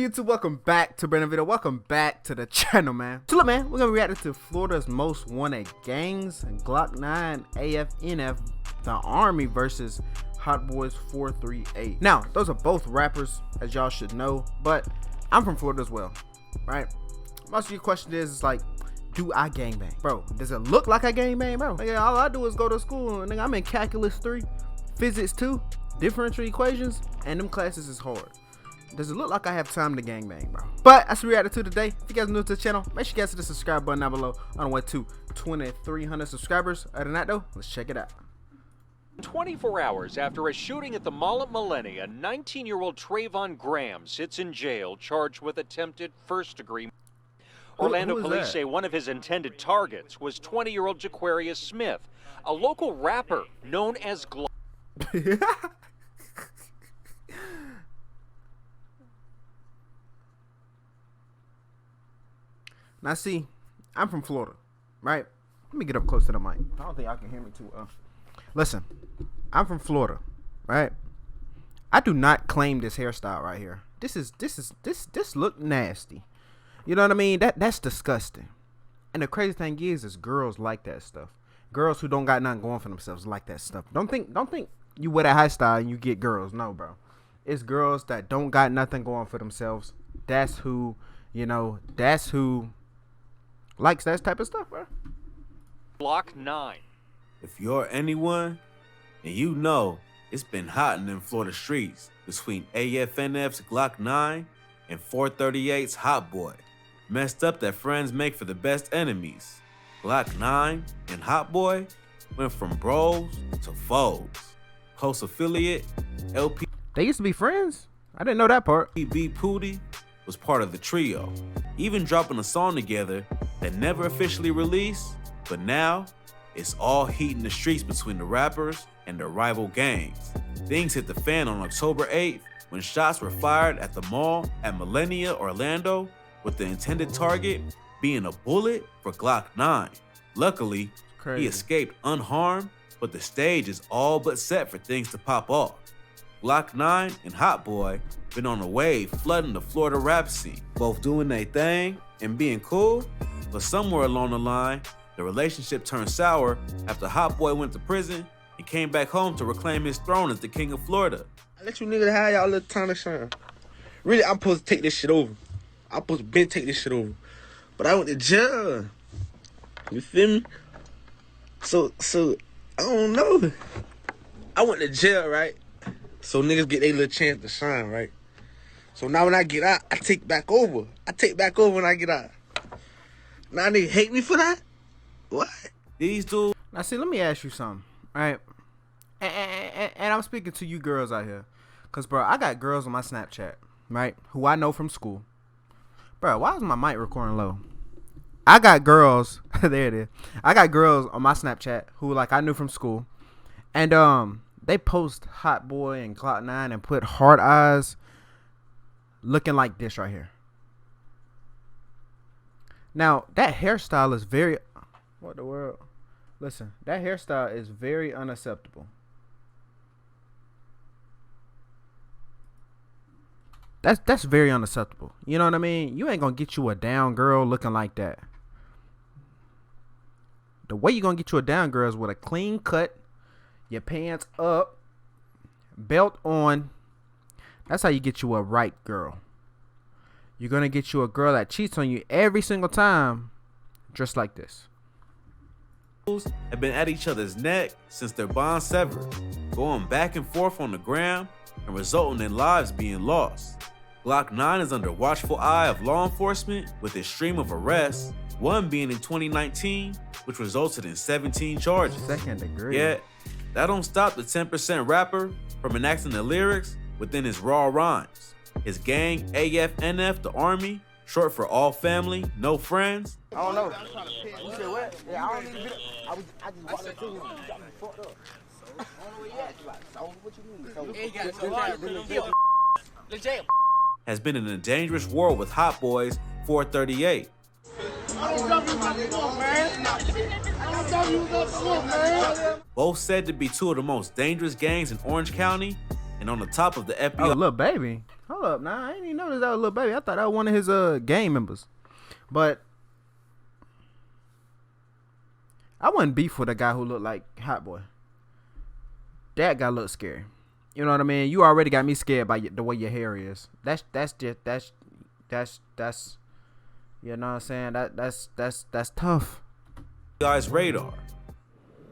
YouTube? Welcome back to brand new video. Welcome back to the channel, man. So look, man, we're gonna react to Florida's most wanted gangs, Glock 9, AFNF, the Army versus Hot Boys 438. Now, those are both rappers, as y'all should know, but I'm from Florida as well, right? Most of your question is like, do I gangbang? Bro, does it look like I gangbang, bro? Like, all I do is go to school and I'm in calculus 3, physics 2, differential equations, and them classes is hard. Does it look like I have time to gangbang, bro? But that's what we reacted to today. If you guys are new to the channel, make sure you guys hit the subscribe button down below on the way to 2,300 subscribers. Other than that though, let's check it out. 24 hours after a shooting at the mall at Millennia, 19-year-old Trayvon Graham sits in jail charged with attempted first-degree. Orlando police say one of his intended targets was 20-year-old Jaquarius Smith, a local rapper known as Glock. Now see, I'm from Florida, right? Let me get up close to the mic. I don't think y'all can hear me too well. Listen, I'm from Florida, right? I do not claim this hairstyle right here. This look nasty. You know what I mean? That's disgusting. And the crazy thing is girls like that stuff. Girls who don't got nothing going for themselves like that stuff. Don't think you wear that hairstyle and you get girls. No, bro. It's girls that don't got nothing going for themselves. That's who, you know, that's who likes that type of stuff, bro. Glock 9. If you're anyone, and you know it's been hot in them Florida streets between AFNF's Glock 9 and 438's Hot Boy. Messed up that friends make for the best enemies. Glock 9 and Hot Boy went from bros to foes. Close affiliate, LP. They used to be friends? I didn't know that part. B Pooty was part of the trio, even dropping a song together that never officially released, but now it's all heat in the streets between the rappers and their rival gangs. Things hit the fan on October 8th when shots were fired at the mall at Millennia, Orlando, with the intended target being a bullet for Glock 9. Luckily, he escaped unharmed, but the stage is all but set for things to pop off. Glock 9 and Hot Boy been on a wave flooding the Florida rap scene, both doing their thing and being cool, but somewhere along the line, the relationship turned sour after Hot Boy went to prison and came back home to reclaim his throne as the king of Florida. I let you niggas have y'all little time to shine. Really, I'm supposed to take this shit over. I'm supposed to take this shit over. But I went to jail. You feel me? So I don't know. I went to jail, right? So niggas get their little chance to shine, right? So now when I get out, I take back over. I take back over when I get out. Now they hate me for that? What? These dudes. Now see, let me ask you something, right? And I'm speaking to you girls out here. Cause bro, I got girls on my Snapchat, right? Who I know from school. Bro, why is my mic recording low? I got girls, there it is. I got girls on my Snapchat who like I knew from school. And they post Hot Boy and Glock 9 and put hard eyes looking like this right here. Now, that hairstyle is very... What the world? Listen, that hairstyle is very unacceptable. That's very unacceptable. You know what I mean? You ain't gonna get you a down girl looking like that. The way you gonna get you a down girl is with a clean cut, your pants up, belt on. That's how you get you a right girl. You're gonna get you a girl that cheats on you every single time, just like this. Have been at each other's neck since their bond severed, going back and forth on the gram and resulting in lives being lost. Glock 9 is under watchful eye of law enforcement with a stream of arrests, one being in 2019, which resulted in 17 charges. Second degree. Yet, that don't stop the 10% rapper from enacting the lyrics within his raw rhymes. His gang, AFNF, the Army, short for all family, no friends. I don't know. You said what? Yeah, I don't even. I just walked up to him. You got me fucked up. I don't know where he at. So what you mean? Has been in a dangerous war with Hot Boys 438. Both said to be two of the most dangerous gangs in Orange County, and on the top of the FBI. Oh, little baby. Hold up, nah, I ain't even noticed that was Lil Baby. I thought that was one of his gang members. But I wouldn't beef with a guy who looked like Hot Boy. That guy looked scary. You know what I mean? You already got me scared by the way your hair is. That's you know what I'm saying? That's tough. FBI's radar.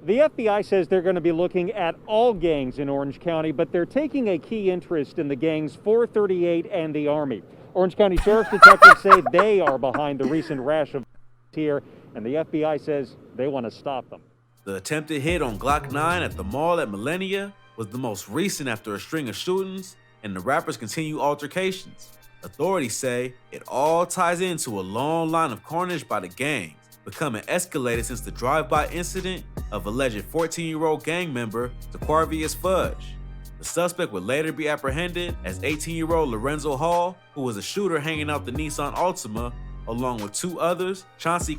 The FBI says they're going to be looking at all gangs in Orange County, but they're taking a key interest in the gangs 438 and the Army. Orange County Sheriff's detectives say they are behind the recent rash of here, and the FBI says they want to stop them. The attempted hit on Glock 9 at the mall at Millennia was the most recent after a string of shootings, and the rappers continue altercations. Authorities say it all ties into a long line of carnage by the gangs, becoming escalated since the drive-by incident of alleged 14-year-old gang member Zaquarvius Fudge. The suspect would later be apprehended as 18-year-old Lorenzo Hall, who was a shooter hanging out the Nissan Altima, along with two others, Chauncey.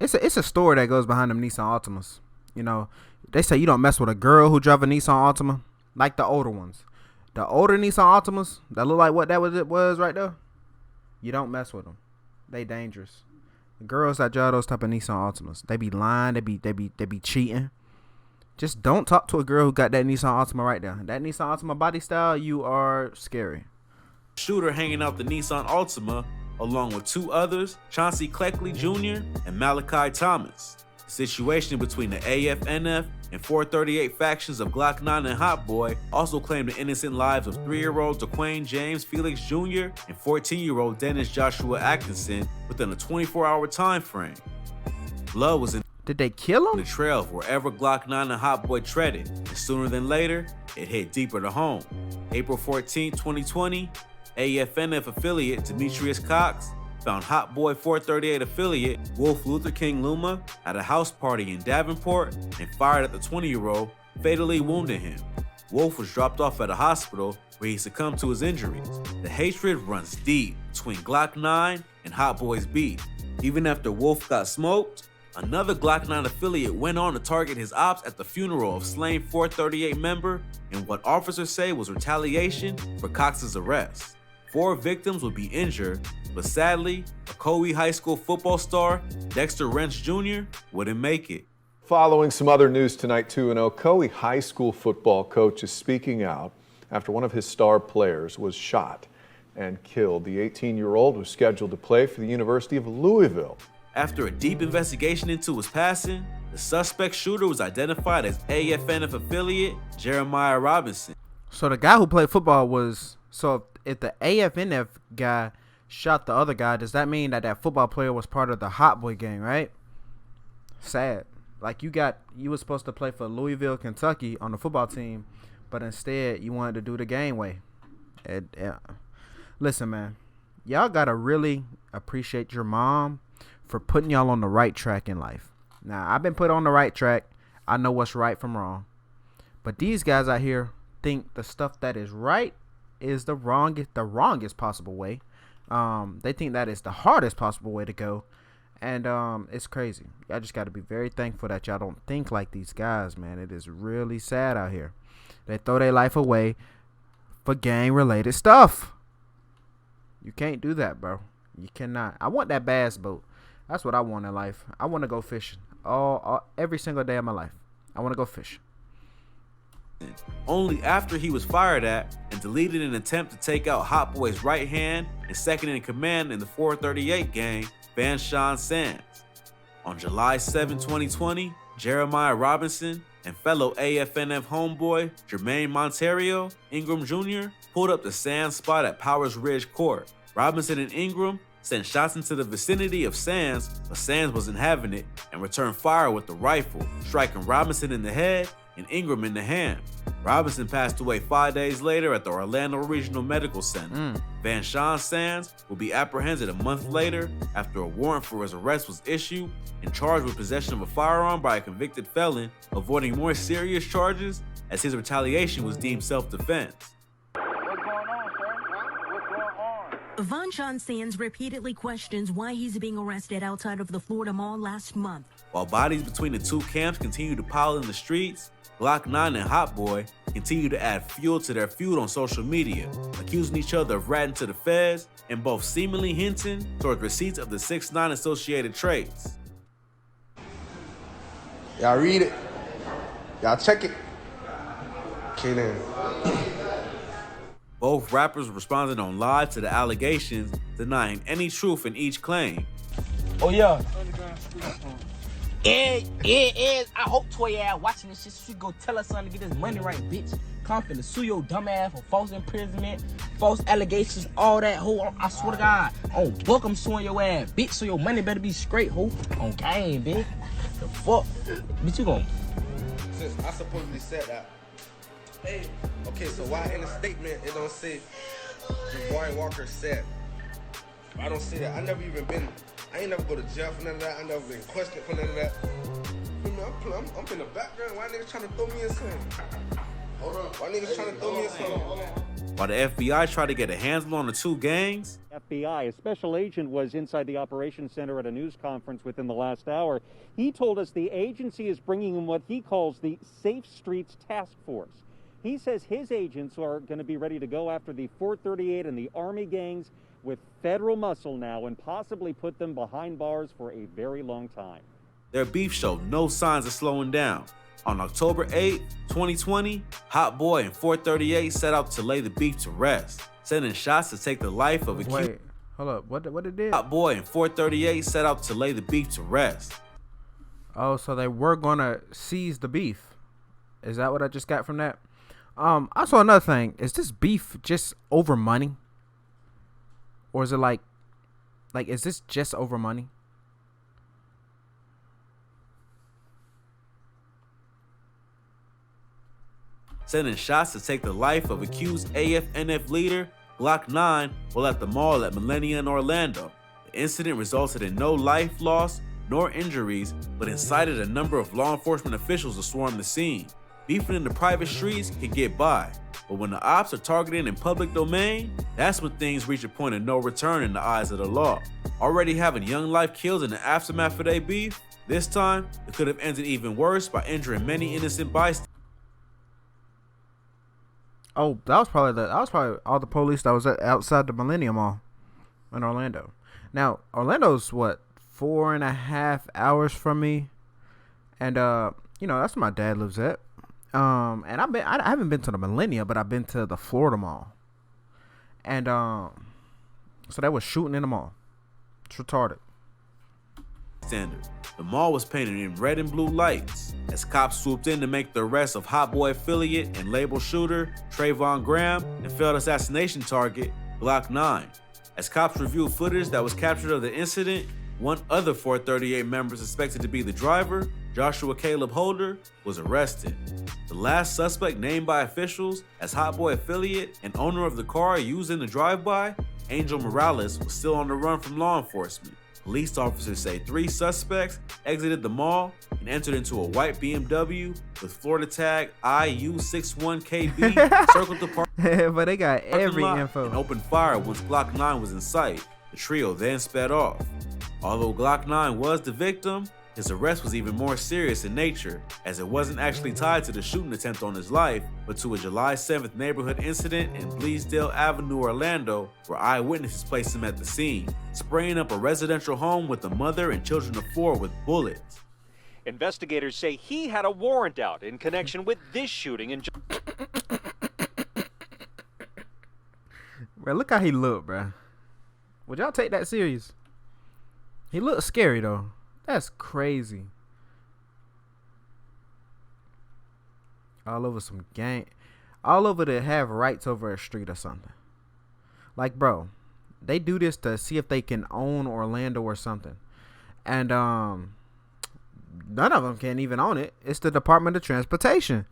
It's a story that goes behind them Nissan Altimas. You know, they say you don't mess with a girl who drive a Nissan Altima, like the older ones. The older Nissan Altimas that look like what that was right there, you don't mess with them. They dangerous. The girls that drive those type of Nissan Altimas, they be lying, they be cheating. Just don't talk to a girl who got that Nissan Altima right there. That Nissan Altima body style, you are scary. Shooter hanging out the Nissan Altima, along with two others, Chauncey Cleckley Jr. and Malachi Thomas. The situation between the AFNF and 438 factions of Glock 9 and Hot Boy also claimed the innocent lives of 3-year-old DeQuane James Felix Jr. and 14-year-old Dennis Joshua Atkinson within a 24-hour time frame. Blood was in Did they kill him? the trail of wherever Glock 9 and Hot Boy treaded, and sooner than later, it hit deeper to home. April 14, 2020, AFNF affiliate Demetrius Cox found Hot Boy 438 affiliate Wolf Luther King Luma at a house party in Davenport and fired at the 20-year-old, fatally wounding him. Wolf was dropped off at a hospital where he succumbed to his injuries. The hatred runs deep between Glock 9 and Hot Boy's beat. Even after Wolf got smoked, another Glock 9 affiliate went on to target his ops at the funeral of slain 438 member in what officers say was retaliation for Cox's arrest. 4 victims would be injured, but sadly, Ocoee High School football star Dexter Wrench Jr. wouldn't make it. Following some other news tonight too, an Ocoee High School football coach is speaking out after one of his star players was shot and killed. The 18-year-old was scheduled to play for the University of Louisville. After a deep investigation into his passing, the suspect shooter was identified as AFNF affiliate Jeremiah Robinson. So the guy who played football was, so if the AFNF guy shot the other guy, does that mean that football player was part of the Hot Boy gang, right? Sad. Like you were supposed to play for Louisville, Kentucky on the football team, but instead you wanted to do the gang way. Listen, man, y'all gotta really appreciate your mom for putting y'all on the right track in life. Now, I've been put on the right track. I know what's right from wrong. But these guys out here think the stuff that is right is the wrongest possible way. They think that is the hardest possible way to go. And it's crazy. Y'all just got to be very thankful that y'all don't think like these guys, man. It is really sad out here. They throw their life away for gang-related stuff. You can't do that, bro. You cannot. I want that bass boat. That's what I want in life. I want to go fishing every single day of my life. I want to go fishing. Only after he was fired at and deleted in an attempt to take out Hot Boy's right hand and second in command in the 438 gang, Vanshawn Sands. On July 7, 2020, Jeremiah Robinson and fellow AFNF homeboy Jermaine Monterio Ingram Jr. pulled up the Sands spot at Powers Ridge Court. Robinson and Ingram sent shots into the vicinity of Sands, but Sands wasn't having it and returned fire with the rifle, striking Robinson in the head and Ingram in the hand. Robinson passed away 5 days later at the Orlando Regional Medical Center. Vanshawn Sands will be apprehended a month later after a warrant for his arrest was issued and charged with possession of a firearm by a convicted felon, avoiding more serious charges as his retaliation was deemed self-defense. Vanshawn Sands repeatedly questions why he's being arrested outside of the Florida Mall last month. While bodies between the two camps continue to pile in the streets, Glock 9 and Hot Boy continue to add fuel to their feud on social media, accusing each other of ratting to the feds and both seemingly hinting towards receipts of the 6ix9ine associated traits. Y'all read it. Y'all check it. Okay then. Both rappers responded on live to the allegations, denying any truth in each claim. Oh yeah. I hope Toy ass watching this shit so she go tell her son to get his money right, bitch. Come finna sue your dumb ass for false imprisonment, false allegations, all that, ho. I swear to God. On book, I'm suing your ass, bitch, so your money better be straight, ho. On game, bitch. The fuck? Bitch, you gon'... Since I supposedly said that. Hey, okay, so why in the statement it don't say Jabari Walker said? I don't see that. I ain't never go to jail for none of that. I never been questioned for none of that. I'm in the background. Why niggas trying to throw me in something? Hold on. Why niggas trying to throw me in something? While the FBI tried to get a handle on the two gangs, FBI, a special agent, was inside the operations center at a news conference within the last hour. He told us the agency is bringing in what he calls the Safe Streets Task Force. He says his agents are going to be ready to go after the 438 and the Army gangs with federal muscle now and possibly put them behind bars for a very long time. their beef showed no signs of slowing down. On October 8, 2020, Hot Boy and 438 set out to lay the beef to rest, sending shots to take the life of a Wait, hold up. What it did? Hot Boy and 438 set out to lay the beef to rest. Oh, so they were gonna seize the beef. Is that what I just got from that? I saw another thing. Is this beef just over money? Or is it like is this just over money? Sending shots to take the life of accused AFNF leader Glock 9 while at the mall at Millennia in Orlando. The incident resulted in no life loss nor injuries, but incited a number of law enforcement officials to swarm the scene. Beefing in the private streets can get by, but when the ops are targeted in public domain, that's when things reach a point of no return in the eyes of the law. Already having young life killed in the aftermath of their beef, this time it could have ended even worse by injuring many innocent bystanders. Oh, that was probably all the police that was outside the Millennium Mall in Orlando. Now, Orlando's what, 4.5 hours from me, and that's where my dad lives at. And I haven't been to the Millennia, but I've been to the Florida Mall, and so they was shooting in the mall. It's retarded. The mall was painted in red and blue lights as cops swooped in to make the arrest of Hot Boy affiliate and label shooter Trayvon Graham and failed assassination target Glock 9. As cops reviewed footage that was captured of the incident, one other 438 member suspected to be the driver, Joshua Caleb Holder, was arrested. The last suspect named by officials as Hot Boy affiliate and owner of the car used in the drive-by, Angel Morales, was still on the run from law enforcement. Police officers say 3 suspects exited the mall and entered into a white BMW with Florida tag IU61KB, circled the parking But they got every lot info. and opened fire once Glock 9 was in sight. The trio then sped off. Although Glock 9 was the victim, his arrest was even more serious in nature, as it wasn't actually tied to the shooting attempt on his life, but to a July 7th neighborhood incident in Bleasdale Avenue, Orlando, where eyewitnesses placed him at the scene, spraying up a residential home with a mother and children of 4 with bullets. Investigators say he had a warrant out in connection with this shooting in Bro, look how he look, bro. Would y'all take that serious? He looks scary though. That's crazy. All over some gang. All over to have rights over a street or something. Like, bro, they do this to see if they can own Orlando or something. And none of them can even own it. It's the Department of Transportation.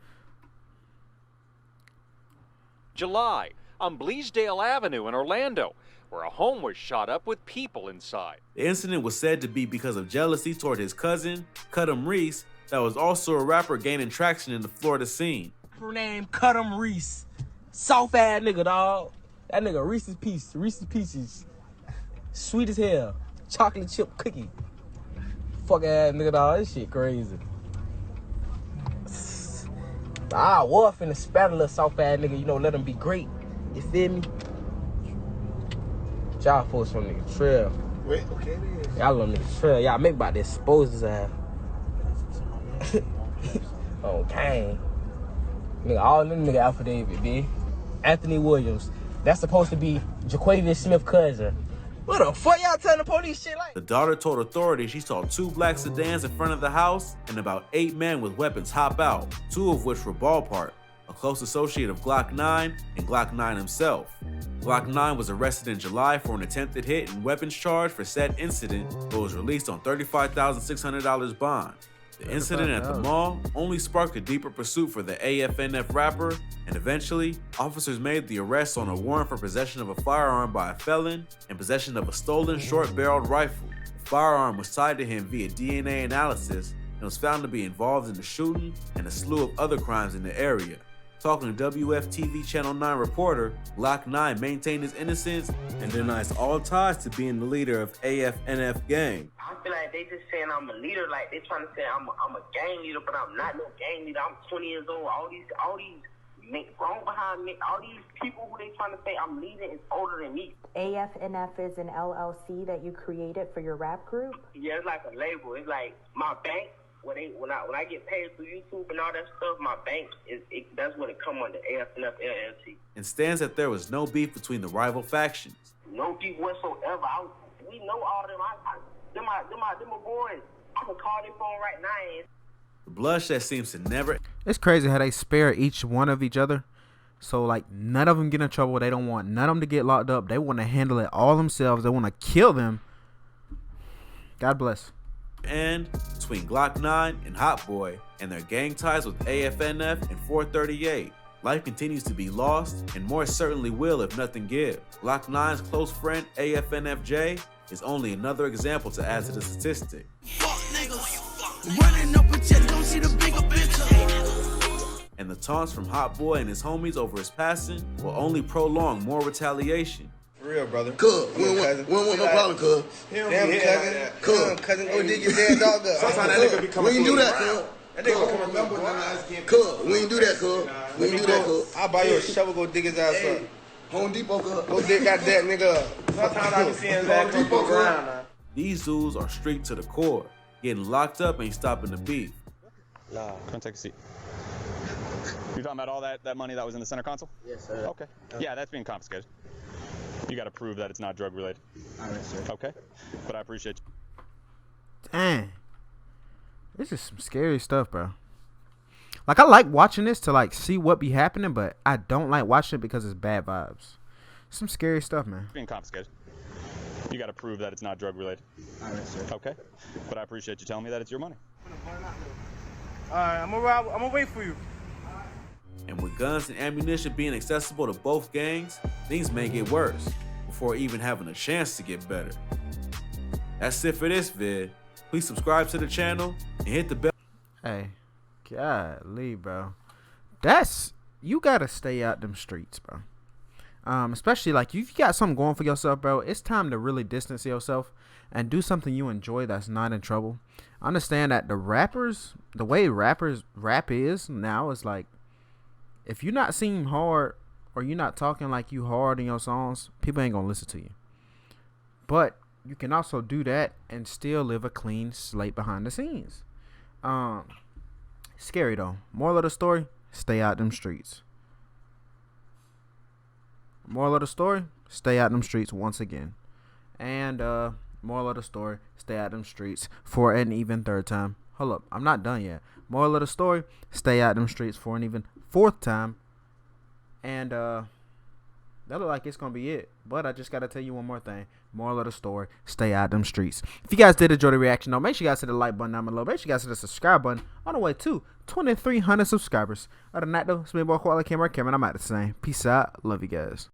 July on Bleasdale Avenue in Orlando, where a home was shot up with people inside. The incident was said to be because of jealousy toward his cousin, Cudham Reese, that was also a rapper gaining traction in the Florida scene. Her name Cudham Reese. Soft ass nigga, dog. That nigga Reese's Pieces. Sweet as hell. Chocolate chip cookie. Fuck ass nigga, dog. This shit crazy. I was finna spat a little soft ass nigga, you know, let him be great. You feel me? Y'all folks from nigga trail. Wait, okay, it is. Y'all on nigga trail. Y'all make about to expose his ass. Okay. Nigga, all them nigga Alpha David, B. Anthony Williams. That's supposed to be Jaquavius Smith's cousin. What the fuck y'all telling the police shit like? The daughter told authorities she saw 2 black sedans in front of the house and about 8 men with weapons hop out, 2 of which were Ballpark, a close associate of Glock 9 and Glock 9 himself. Glock 9 was arrested in July for an attempted hit and weapons charge for said incident, but was released on $35,600 bond. The incident at the mall only sparked a deeper pursuit for the AFNF rapper, and eventually, officers made the arrest on a warrant for possession of a firearm by a felon and possession of a stolen short-barreled rifle. The firearm was tied to him via DNA analysis and was found to be involved in the shooting and a slew of other crimes in the area. Talking to WFTV Channel 9 reporter, Glock 9 maintained his innocence and denies all ties to being the leader of AFNF gang. I feel like they just saying I'm a leader, like they trying to say I'm a gang leader, but I'm not no gang leader. I'm 20 years old. All these wrong behind me, all these people who they trying to say I'm leading is older than me. AFNF is an LLC that you created for your rap group? Yeah, it's like a label. It's like my bank. When I get paid through YouTube and all that stuff, my bank that's when it come under AFNF LLC. And stands that there was no beef between the rival factions. No beef whatsoever. We know all them. Them my boys. I can call their phone right now. The bloodshed seems to never. It's crazy how they spare each one of each other. So like none of them get in trouble. They don't want none of them to get locked up. They want to handle it all themselves. They want to kill them. God bless. And between Glock 9 and Hot Boy and their gang ties with AFNF and 438, life continues to be lost and more certainly will if nothing gives. Glock 9's close friend AFNFJ is only another example to add to the statistic. And the taunts from Hot Boy and his homies over his passing will only prolong more retaliation. For real, brother. Cuz, we don't want no problem, cuz. Damn, cousin, go dig your dead dog up. Sometimes that nigga be coming. We ain't do that, cuz. That nigga coming. Cuz, we ain't do that, cuz. We ain't do that, cuz. I'll buy you a shovel, go dig his ass up. Home Depot, cuz. Go dig that nigga up. Sometimes I can see his ass come around. These dudes are street to the core. Getting locked up ain't stopping the beef. Nah. Come take a seat. You're talking about all that money that was in the center console? Yes, sir. Okay. Yeah, that's being confiscated. You got to prove that it's not drug related. All right, sir. Okay. But I appreciate you. Dang. This is some scary stuff, bro. Like, I like watching this to, like, see what be happening, but I don't like watching it because it's bad vibes. Some scary stuff, man. Being confiscated. You got to prove that it's not drug related. All right, sir. Okay. But I appreciate you telling me that it's your money. All right, I'm gonna wait for you. And with guns and ammunition being accessible to both gangs, things may get worse before even having a chance to get better. That's it for this vid. Please subscribe to the channel and hit the bell. Hey, golly, bro. You gotta stay out them streets, bro. Especially like if you got something going for yourself, bro. It's time to really distance yourself and do something you enjoy that's not in trouble. Understand that the way rappers rap is now is like, if you're not seem hard or you're not talking like you hard in your songs, people ain't gonna listen to you. But you can also do that and still live a clean slate behind the scenes. Scary though. Moral of the story: stay out them streets. Moral of the story: stay out them streets once again. And moral of the story: stay out them streets for an even third time. Hold up, I'm not done yet. Moral of the story: stay out them streets for an even fourth time. And that look like it's gonna be it. But I just gotta tell you one more thing. Moral of the story: stay out them streets. If you guys did enjoy the reaction, though, make sure you guys hit the like button down below. Make sure you guys hit the subscribe button on the way to 2,300 subscribers. Other than that, though, it's me, boy, Quality Camera. I'm out the same. Peace out. Love you guys.